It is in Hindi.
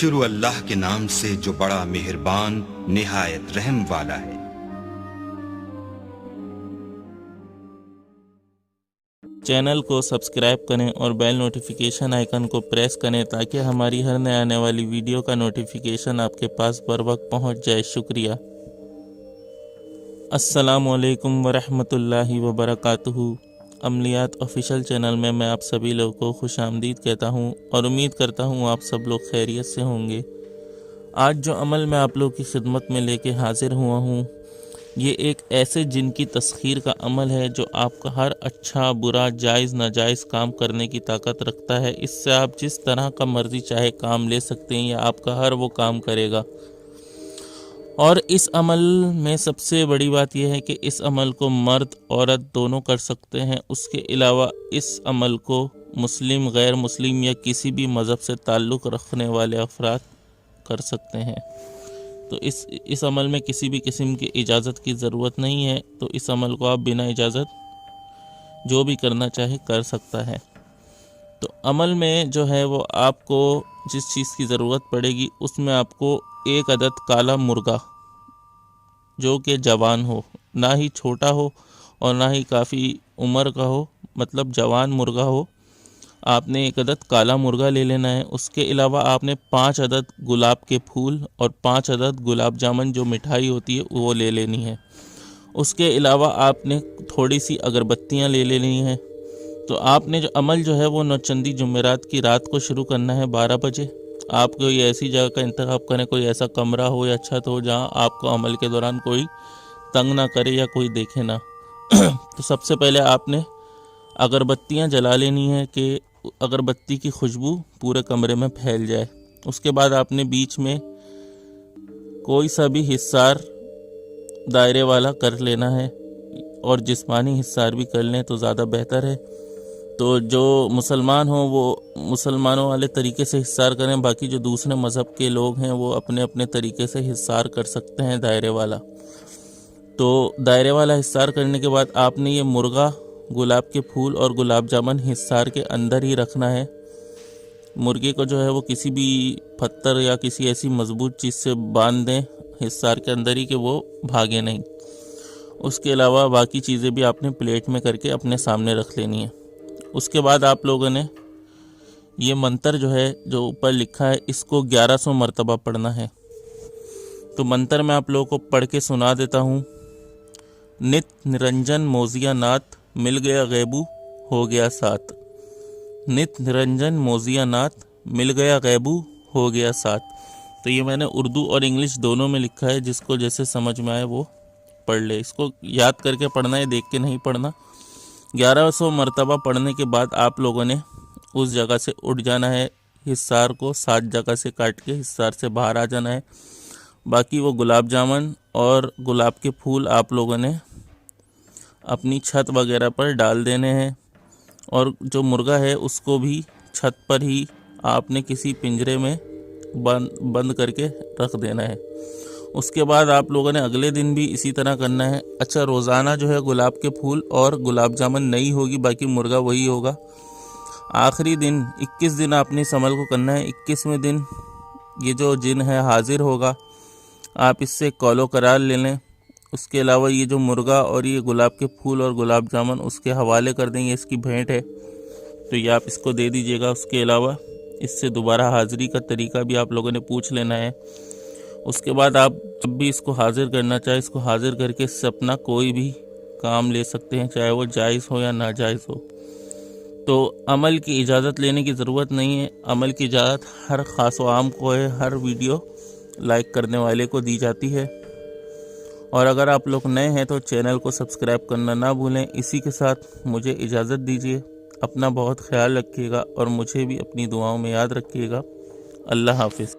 शुरू अल्लाह के नाम से जो बड़ा मेहरबान निहायत रहम वाला है। चैनल को सब्सक्राइब करें और बेल नोटिफिकेशन आइकन को प्रेस करें ताकि हमारी हर नए आने वाली वीडियो का नोटिफिकेशन आपके पास बर वक्त पहुँच जाए। शुक्रिया। अस्सलामु अलैकुम वरहमतुल्लाहि वबरकातुहू। अमलियात ऑफिशियल चैनल में मैं आप सभी लोगों को खुशामदीद कहता हूं और उम्मीद करता हूं आप सब लोग खैरियत से होंगे। आज जो अमल मैं आप लोगों की खिदमत में लेके हाजिर हुआ हूं, ये एक ऐसे जिन की तस्खीर का अमल है जो आपका हर अच्छा बुरा जायज़ नाजायज़ काम करने की ताकत रखता है। इससे आप जिस तरह का मर्ज़ी चाहे काम ले सकते हैं या आपका हर वो काम करेगा। और इस अमल में सबसे बड़ी बात यह है कि इस अमल को मर्द औरत दोनों कर सकते हैं। उसके अलावा इस अमल को मुस्लिम, गैर मुस्लिम या किसी भी मज़हब से ताल्लुक़ रखने वाले अफराद कर सकते हैं। तो इस अमल में किसी भी किस्म की इजाज़त की ज़रूरत नहीं है। तो इस अमल को आप बिना इजाज़त जो भी करना चाहे कर सकता है। तो अमल में जो है वो आपको जिस चीज़ की ज़रूरत पड़ेगी उसमें आपको एक अदद काला मुर्गा जो कि जवान हो, ना ही छोटा हो और ना ही काफ़ी उम्र का हो, मतलब जवान मुर्गा हो, आपने एक अदद काला मुर्गा ले लेना है। उसके अलावा आपने 5 अदद गुलाब के फूल और 5 अदद गुलाब जामुन जो मिठाई होती है वो ले लेनी है। उसके अलावा आपने थोड़ी सी अगरबत्तियाँ ले लेनी हैं। तो आपने जो अमल जो है वो नौचंदी जुमेरात की रात को शुरू करना है 12 बजे। आप कोई ऐसी जगह का इंतखाब करें, कोई ऐसा कमरा हो या छत हो जहां आपको अमल के दौरान कोई तंग ना करे या कोई देखे ना। तो सबसे पहले आपने अगरबत्तियां जला लेनी है कि अगरबत्ती की खुशबू पूरे कमरे में फैल जाए। उसके बाद आपने बीच में कोई सा भी हिस्सार दायरे वाला कर लेना है और जिस्मानी हिस्सार भी कर लें तो ज़्यादा बेहतर है। तो जो मुसलमान हो वो मुसलमानों वाले तरीके से हिस्सार करें, बाकी जो दूसरे मज़हब के लोग हैं वो अपने अपने तरीके से हिस्सार कर सकते हैं दायरे वाला। तो दायरे वाला हिस्सार करने के बाद आपने ये मुर्गा, गुलाब के फूल और गुलाब जामुन हिस्सार के अंदर ही रखना है। मुर्गे को जो है वो किसी भी पत्थर या किसी ऐसी मजबूत चीज़ से बांध दें हिस्सार के अंदर ही कि वो भागे नहीं। उसके अलावा बाकी चीज़ें भी आपने प्लेट में करके अपने सामने रख लेनी है। उसके बाद आप लोगों ने ये मंत्र जो है जो ऊपर लिखा है इसको 1100 मरतबा पढ़ना है। तो मंत्र मैं आप लोगों को पढ़ के सुना देता हूँ। नित निरंजन मोजिया नाथ मिल गया गैबू हो गया साथ। नित निरंजन मोजिया नाथ मिल गया गैबू हो गया साथ। तो ये मैंने उर्दू और इंग्लिश दोनों में लिखा है, जिसको जैसे समझ में आए वो पढ़ ले। इसको याद करके पढ़ना है, देख के नहीं पढ़ना। 1100 मरतबा पढ़ने के बाद आप लोगों ने उस जगह से उठ जाना है। हिस्सार को 7 जगह से काट के हिस्सार से बाहर आ जाना है। बाकी वो गुलाब जामुन और गुलाब के फूल आप लोगों ने अपनी छत वगैरह पर डाल देने हैं और जो मुर्गा है उसको भी छत पर ही आपने किसी पिंजरे में बंद करके रख देना है। उसके बाद आप लोगों ने अगले दिन भी इसी तरह करना है। अच्छा, रोज़ाना जो है गुलाब के फूल और गुलाब जामुन नहीं होगी, बाकी मुर्गा वही होगा। आखिरी दिन 21 दिन आपने इस अमल को करना है। 21वें दिन ये जो जिन है हाजिर होगा, आप इससे कौलो करार ले लें। उसके अलावा ये जो मुर्गा और ये गुलाब के फूल और गुलाब जामुन उसके हवाले कर देंगे, इसकी भेंट है तो ये आप इसको दे दीजिएगा। उसके अलावा इससे दोबारा हाज़िरी का तरीका भी आप लोगों ने पूछ लेना है। उसके बाद आप जब भी इसको हाजिर करना चाहे इसको हाजिर करके इससे अपना कोई भी काम ले सकते हैं, चाहे वो जायज़ हो या नाजायज़ हो। तो अमल की इजाज़त लेने की ज़रूरत नहीं है। अमल की इजाज़त हर ख़ास व आम को है, हर वीडियो लाइक करने वाले को दी जाती है। और अगर आप लोग नए हैं तो चैनल को सब्सक्राइब करना ना भूलें। इसी के साथ मुझे इजाज़त दीजिए। अपना बहुत ख्याल रखिएगा और मुझे भी अपनी दुआओं में याद रखिएगा। अल्लाह हाफिज़।